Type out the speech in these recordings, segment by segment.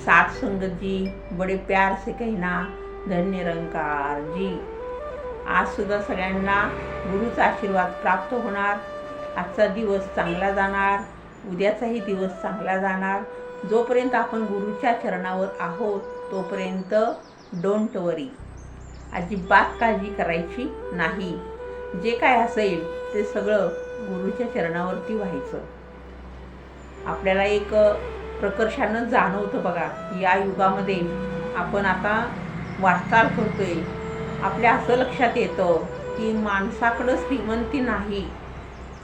साथ संगत जी बड़े प्यार से कहना धन्य निरंकार जी। आज सुद्धा सगळ्यांना गुरुचा आशीर्वाद प्राप्त होणार। आजचा दिवस चांगला जाणार, उद्याचाही दिवस चांगला जाणार। जोपर्यंत आपण गुरुच्या चरणावर आहोत तोपर्यंत डोंट वरी, अजिबात काळजी करायची नाही। जे काय असेल ते सगळं गुरुच्या चरणावरती व्हायचं। आपल्याला एक प्रकर्षानं जाणवतं बघा, या युगामध्ये आपण आता वाटचाल करतोय। आपल्या असं लक्षात येतं की माणसाकडं श्रीमंती नाही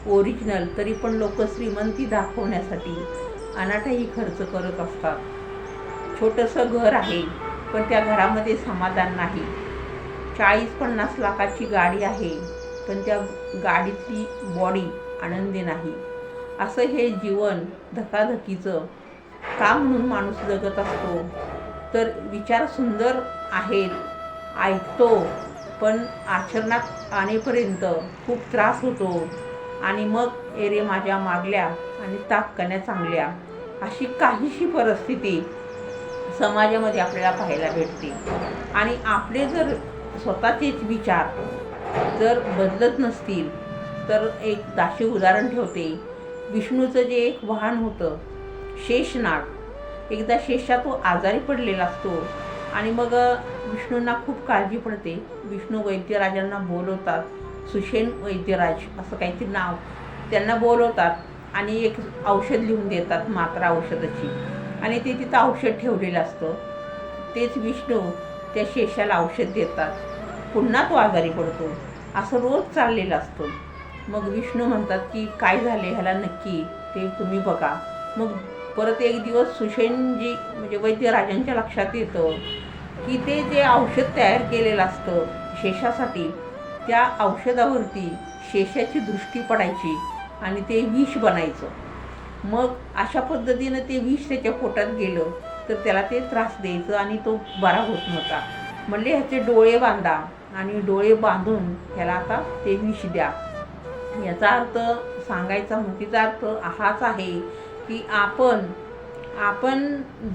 ओरिजिनल, तरी पण लोक श्रीमंती दाखवण्यासाठी अनाठाई खर्च करत असतात। छोटंसं घर आहे पण त्या घरामध्ये समाधान नाही। 40-50 लाखाची गाडी आहे पण त्या गाडीतली बॉडी आनंदी नाही। असं हे जीवन धकाधकीचं का म्हणून माणूस जगत असतो? तर विचार सुंदर आहेत, ऐकतो, पण आचरणात आणेपर्यंत खूप त्रास होतो आणि मग एरे माझ्या मागल्या आणि ताककण्या चांगल्या, अशी काहीशी परिस्थिती समाजामध्ये आपल्याला पाहायला भेटते। आणि आपले जर स्वतःचेच विचार जर बदलत नसतील तर एक दाशी उदाहरण ठेवते। विष्णूचं जे एक वाहन होतं शेषनाग, एकदा शेषा तो आजारी पडलेला असतो आणि मग विष्णूंना खूप काळजी पडते। विष्णू वैद्यराजांना बोलवतात, सुषेण वैद्यराज असं काहीतरी नाव, त्यांना बोलवतात आणि एक औषध लिहून देतात, मात्रा औषधाची, आणि ते तिथं औषध ठेवलेलं असतं। तेच विष्णू त्या शेषाला औषध देतात, पुन्हा तो आजारी पडतो। असं रोज चाललेलं असतं। मग विष्णू म्हणतात की काय झाले ह्याला नक्की ते तुम्ही बघा। मग परत एक दिवस सुषेणजी म्हणजे वैद्यराजांच्या लक्षात येतं की ते जे औषध तयार केलेलं असतं शेषासाठी, त्या औषधावरती शेषाची दृष्टी पडायची आणि ते विष बनायचं। मग अशा पद्धतीनं ते विष त्याच्या पोटात गेलं तर त्याला ते त्रास द्यायचं आणि तो बरा होत नव्हता। म्हणले ह्याचे डोळे बांधा आणि डोळे बांधून ह्याला आता ते विष द्या। याचा अर्थ सांगायचा मुख्य अर्थ हाच आहे की आपण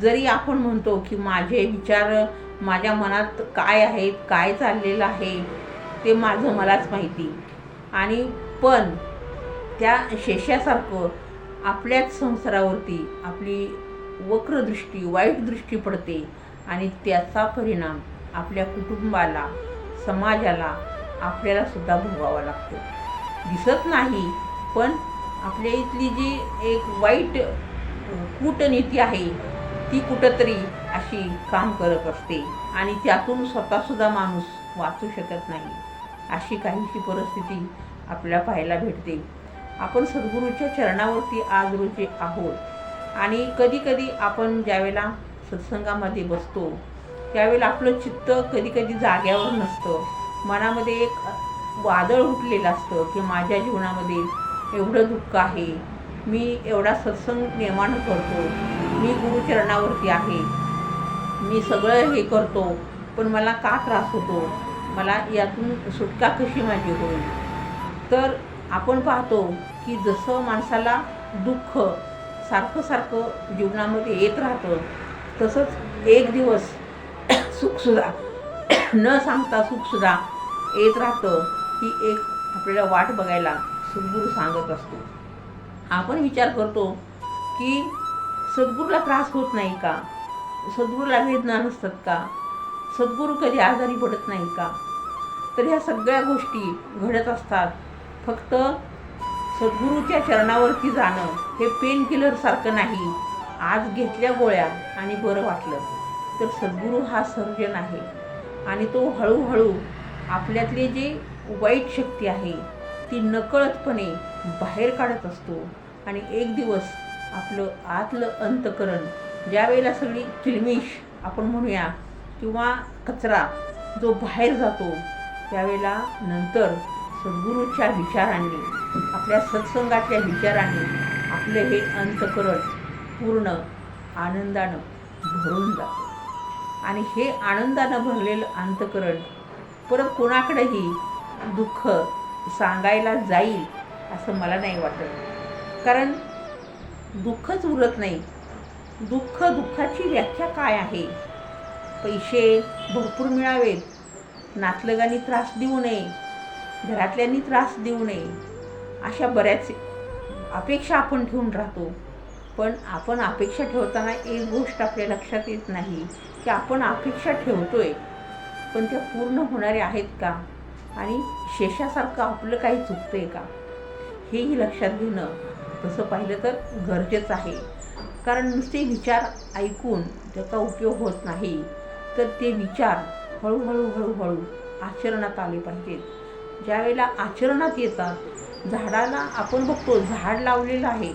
जरी आपण म्हणतो की माझे विचार माझ्या मनात काय आहेत, काय चाललेलं आहे ते माझं मलाच माहिती, आणि पण त्या शेषासारखं आपल्याच संसारावरती आपली वक्रदृष्टी वाईट दृष्टी पडते आणि त्याचा परिणाम आपल्या कुटुंबाला, समाजाला, आपल्याला सुद्धा भोगावा लागतो। दिसत नाही पण आपल्या इथली जी एक वाईट कूटनीती आहे ती कुठंतरी अशी काम करत असते आणि त्यातून स्वतःसुद्धा माणूस वाचू शकत नाही। अशी काहीशी परिस्थिती आपल्याला पाहायला भेटते। आपण सद्गुरूच्या चरणावरती आज रोजी आहोत आणि कधीकधी आपण ज्यावेळेला सत्संगामध्ये बसतो त्यावेळेला आपलं चित्त कधीकधी जाग्यावर नसतं। मनामध्ये एक वादळ उठलेलं असतं की माझ्या जीवनामध्ये एवढं दुःख आहे, मी एवढा सत्संग निर्माण करतो, मी गुरुचरणावरती आहे, मी सगळं हे करतो, पण मला का त्रास होतो, मला यातून सुटका कशी माझी होईल? तर आपण पाहतो की जसं माणसाला दुःख सारखं जीवनामध्ये येत राहतं तसंच एक दिवस सुखसुद्धा न सांगता सुखसुद्धा येत राहतं। ही एक आपल्याला वाट बघायला सद्गुरू सांगत असतो। आपण विचार करतो की सद्गुरूला त्रास होत नाही का, सद्गुरूला वेदना नसतात का, सद्गुरू कधी आजारी पडत नाही का? तर ह्या सगळ्या गोष्टी घडत असतात। फक्त सद्गुरूच्या चरणावरती जाणं हे पेन किलरसारखं नाही, आज घेतल्या गोळ्या आणि बरं वाटलं। तर सद्गुरू हा सर्जन आहे आणि तो हळूहळू आपल्यातले जे वाईट शक्ती आहे ती नकळतपणे बाहेर काढत असतो आणि एक दिवस आपलं आतलं अंतकरण, ज्या वेळेला सगळी किलमिश आपण म्हणूया किंवा कचरा जो बाहेर जातो त्यावेळेला नंतर सद्गुरूच्या विचारांनी, आपल्या सत्संगातल्या विचारांनी आपलं हे अंतकरण पूर्ण आनंदानं भरून जातं आणि हे आनंदानं भरलेलं अंतकरण परत कोणाकडेही दुःख सांगायला जाईल असं मला नाही वाटत, कारण दुःखच उरत नाही। दुःखाची व्याख्या काय आहे? पैसे भरपूर मिळावेत, नातलगांनी त्रास देऊ नये, घरातल्यांनी त्रास देऊ नये, अशा बऱ्याच अपेक्षा आपण ठेवून राहतो. पण आपण अपेक्षा ठेवताना एक गोष्ट आपल्या लक्षात येत नाही की आपण अपेक्षा ठेवतोय, पण त्या पूर्ण होणाऱ्या आहेत का? आणि शेषासारखं आपलं काही चुकतंय का? हेही लक्षात घेणं तसं पाहिलं तर गरजेचं आहे. कारण नुसते विचार ऐकून त्याचा उपयोग होत नाही, तर ते विचार हळूहळू आचरणात आले पाहिजेत. ज्यावेळेला आचरणात येतात, झाडाला आपण बघतो, झाड लावलेलं आहे,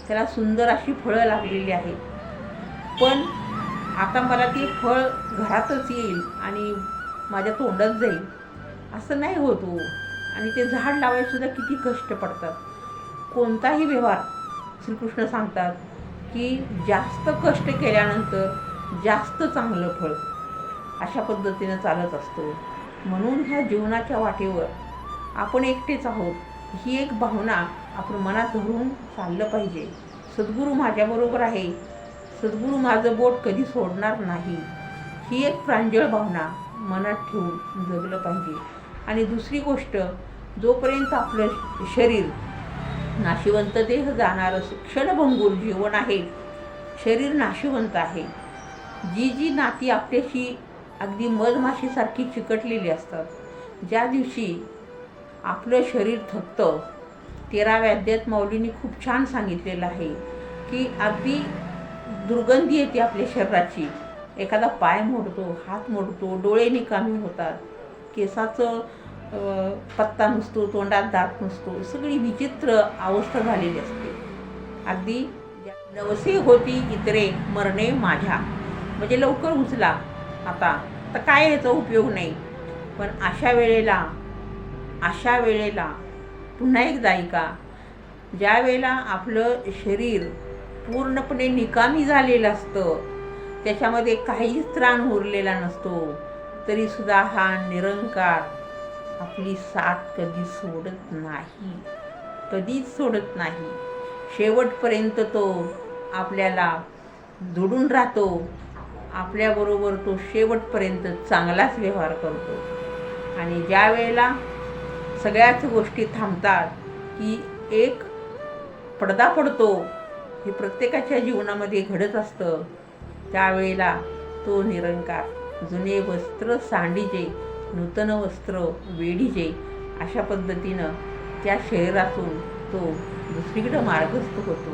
त्याला सुंदर अशी फळं लागलेली आहेत, पण आता मला ते फळ घरातच येईल आणि माझ्या तोंडात जाईल असं नाही होत हो. आणि ते झाड लावायसुद्धा किती कष्ट पडतात. कोणताही व्यवहार श्रीकृष्ण सांगतात की जास्त कष्ट केल्यानंतर जास्त चांगलं फळ, अशा पद्धतीनं चालत असतो. म्हणून ह्या जीवनाच्या वाटेवर आपण एकटेच आहोत ही एक भावना आपण मनात धरून चाललं पाहिजे. सद्गुरू माझ्याबरोबर आहे, सद्गुरू माझं बोट कधी सोडणार नाही, ही एक प्रांजळ भावना मनात ठेवून जगलं पाहिजे. आणि दुसरी गोष्ट, जोपर्यंत आपलं शरीर नाशिवंत देह जाणारं क्षणभंगूर जीवन आहे, शरीर नाशिवंत आहे. जी नाती आपल्याशी अगदी मधमाशीसारखी चिकटलेली असतात, ज्या दिवशी आपलं शरीर थकतं, 13व्या अध्यायात माऊलींनी खूप छान सांगितलेलं आहे की अगदी दुर्गंधी येते आपल्या शरीराची. एखादा पाय मोडतो, हात मोडतो, डोळे निकामी होतात, केसाचं पत्ता नसतो, तोंडात दात नसतो, सगळी विचित्र अवस्था झालेली असते. अगदी नवसे होती इतरे मरणे माझ्या, म्हणजे लवकर उचला, आता काय याचा उपयोग नाही. पण अशा वेळेला पुन्हा एकदा ऐका, ज्या वेळेला आपलं शरीर पूर्णपणे निकामी झालेलं असतं, त्याच्यामध्ये काहीच त्राण उरलेला नसतो, तरीसुद्धा हा निरंकार आपली साथ कधीच सोडत नाही. शेवटपर्यंत तो आपल्याला जोडून राहतो, आपल्याबरोबर तो शेवटपर्यंत चांगलाच व्यवहार करतो. आणि ज्या वेळेला सगळ्याच गोष्टी थांबतात की एक पडदा पडतो, हे प्रत्येकाच्या जीवनामध्ये घडत असतं, त्यावेळेला तो निरंकार जुने वस्त्र सांडीजे, नूतन वस्त्र वेडीजे, अशा पद्धतीनं त्या शरीरातून तो दुसरीकडं मार्गस्थ होतो.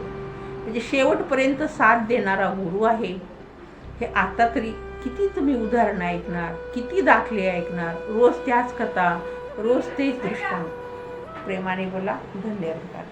म्हणजे शेवटपर्यंत साथ देणारा गुरु आहे. हे आता तरी किती तुम्ही उदाहरणं ऐकणार, किती दाखले ऐकणार, रोज त्याच कथा, रोज तेच दृष्टांत. प्रेमाने बोला. धन्यवाद.